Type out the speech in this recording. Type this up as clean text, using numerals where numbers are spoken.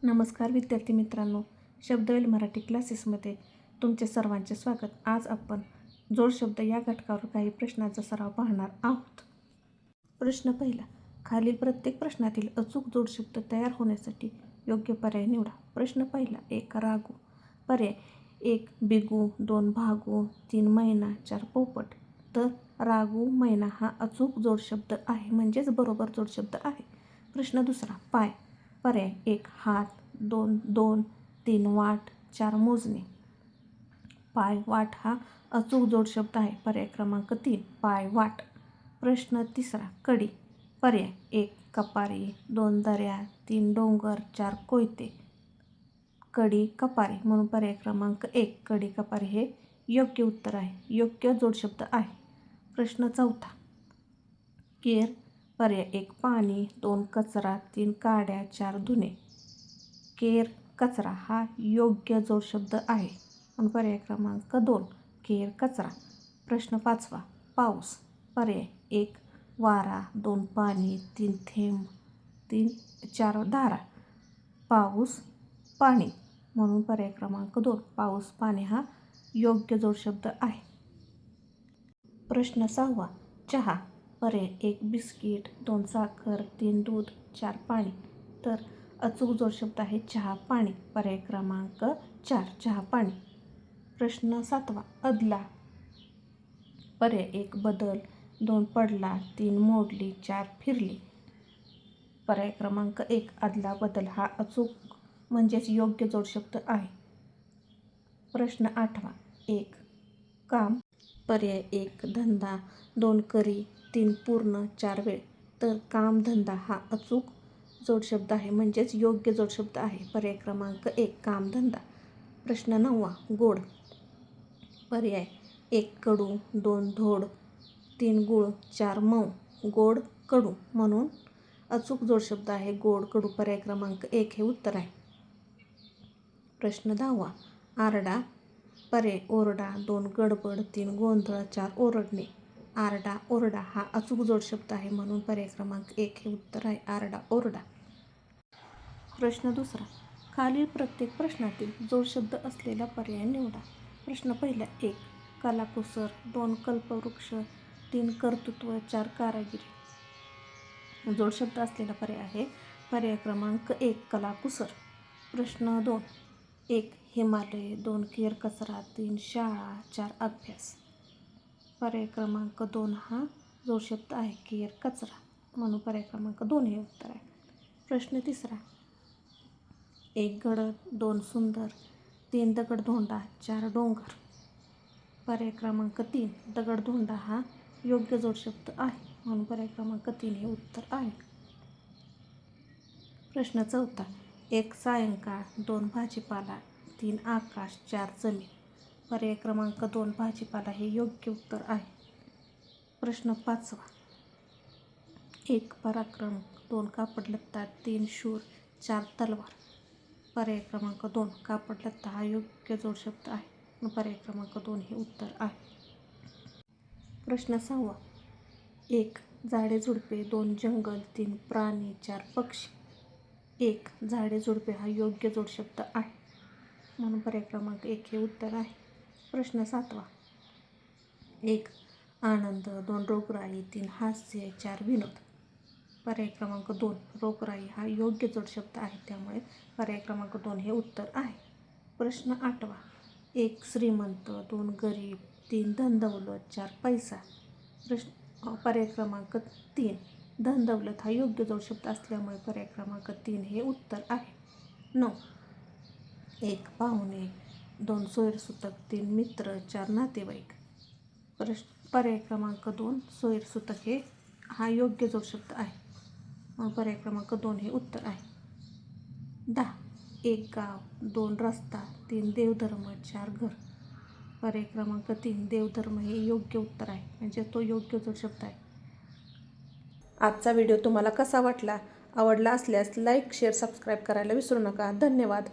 नमस्कार विद्यार्थी मित्रांनो, शब्दवेल मराठी क्लासेसमध्ये तुमचे सर्वांचे स्वागत. आज आपण जोडशब्द या घटकावर काही प्रश्नांचा सराव पाहणार आहोत. प्रश्न पहिला. खालील प्रत्येक प्रश्नातील अचूक जोडशब्द तयार होण्यासाठी योग्य पर्याय निवडा. प्रश्न पहिला. 1. रागू. पर्याय 1. बिगू, 2. भागू, 3. मैना, 4. पोपट. तर रागू मैना हा अचूक जोडशब्द आहे, म्हणजेच बरोबर जोडशब्द आहे. प्रश्न दुसरा. पाय. पर्याय 1. हात, 2. 3. वाट, 4. मोजणे. पाय वाट हा अचूक जोडशब्द आहे. पर्याय क्रमांक 3. पाय वाट. प्रश्न तिसरा. कडी. पर्याय 1. कपारी, 2. दऱ्या, 3. डोंगर, 4. कोयते. कडी कपारी म्हणून पर्याय क्रमांक 1. कडी कपारी हे योग्य उत्तर आहे, योग्य जोडशब्द आहे. प्रश्न चौथा. केर. पर्याय 1. पाणी, 2. कचरा, 3. काड्या, 4. धुणे. केर कचरा हा योग्य जोडशब्द आहे, म्हणून पर्याय क्रमांक 2. केर कचरा. प्रश्न पाचवा. पाऊस. पर्याय 1. वारा, 2. पाणी, 3. थेंब, 4. धारा. पाऊस पाणी म्हणून पर्याय क्रमांक 2. पाऊस पाणी हा योग्य जोडशब्द आहे. प्रश्न सहावा. चहा. पर्याय 1. बिस्किट, 2. साखर, 3. दूध, 4. पाणी. तर अचूक जोडशब्द आहे चहा पाणी. पर्याय क्रमांक 4. चहा पाणी. प्रश्न सातवा. अदला. पर्याय 1. बदल, 2. पडला, 3. मोडली, 4. फिरली. पर्याय क्रमांक 1. अदला बदल हा अचूक म्हणजेच योग्य जोडशब्द आहे. प्रश्न आठवा. 1. काम. पर्याय 1. धंदा, 2. करी, 3. पूर्ण, 4. वेळ. तर काम धंदा हा अचूक जोडशब्द आहे, म्हणजेच योग्य जोडशब्द आहे. पर्याय क्रमांक 1. काम धंदा. प्रश्न नववा. गोड. पर्याय 1. कडू, 2. धोड, 3. गुळ, 4. मऊ. गोड कडू म्हणून अचूक जोडशब्द आहे गोड कडू. पर्याय क्रमांक 1 हे उत्तर आहे. प्रश्न 10वा. आरडा. पर्याय ओरडा, 2. गडबड, 3. गोंधळ, 4. ओरडणे. आरडा ओरडा हा अचूक जोडशब्द आहे, म्हणून पर्याय क्रमांक 1 हे उत्तर आहे. आरडा ओरडा. प्रश्न दुसरा. खालील प्रत्येक प्रश्नातील जोडशब्द असलेला पर्याय निवडा. प्रश्न पहिला. 1. कलाकुसर, 2. कल्पवृक्ष, 3. कर्तृत्व, 4. कारागिरी. जोडशब्द असलेला पर्याय आहे पर्याय क्रमांक 1. कलाकुसर. प्रश्न 2. 1. हिमालय, 2. केर कचरा, 3. शाळा, 4. अभ्यास. पर्याय क्रमांक 2 हा जोडशब्द आहे केर कचरा, म्हणून पर्याय क्रमांक 2 हे उत्तर आहे. प्रश्न तिसरा. 1. गडद, 2. सुंदर, 3. दगडधोंडा, 4. डोंगर. पर्याय क्रमांक 3. दगडधोंडा हा योग्य जोडशब्द आहे, म्हणून पर्याय क्रमांक 3 हे उत्तर आहे. प्रश्न चौथा. 1. सायंकाळ, 2. भाजीपाला, 3. आकाश, 4. जमीन. पर्याय क्रमांक 2. भाजीपाला हे योग्य उत्तर आहे. प्रश्न पाचवा. 1. पराक्रम, 2. कापडलत्ता, 3. शूर, 4. तलवार. पर्याय क्रमांक 2. कापडलत्ता हा योग्य जोडशब्द आहे, म्हणून पर्याय क्रमांक 2 हे उत्तर आहे. प्रश्न सहावा. 1. झाडे झुडपे, 2. जंगल, 3. प्राणी, 4. पक्षी. 1. झाडे झुडपे हा योग्य जोडशब्द आहे, म्हणून पर्याय क्रमांक 1 हे उत्तर आहे. प्रश्न सातवा. 1. आनंद, 2. रोगराई, 3. हास्य, 4. विनोद. पर्याय क्रमांक 2. रोगराई हा योग्य जोडशब्द आहे, त्यामुळे पर्याय क्रमांक 2 हे उत्तर आहे. प्रश्न आठवा. 1. श्रीमंत, 2. गरीब, 3. धनदौलत, 4. पैसा. पर्याय क्रमांक 3. धनदौलत हा योग्य जोडशब्द असल्यामुळे पर्याय क्रमांक 3 हे उत्तर आहे. 9. 1. पाहुणे, 2. सोयरसूतक, 3. मित्र, 4. नातेवाईक. पर्याय क्रमांक 2. सोयरसूतक हा योग्य जोडशब्द आहे, पर्याय क्रमांक 2 हे उत्तर आहे. 10. 1. गाव, 2. रस्ता, 3. देवधर्म, 4. घर. पर्याय क्रमांक 3. देवधर्म हे योग्य उत्तर आहे, म्हणजे तो योग्य जोडशब्द आहे. आजचा व्हिडिओ तुम्हाला कसा वाटला? आवडला असल्यास लाईक, शेअर, सबस्क्राईब करायला विसरू नका. धन्यवाद.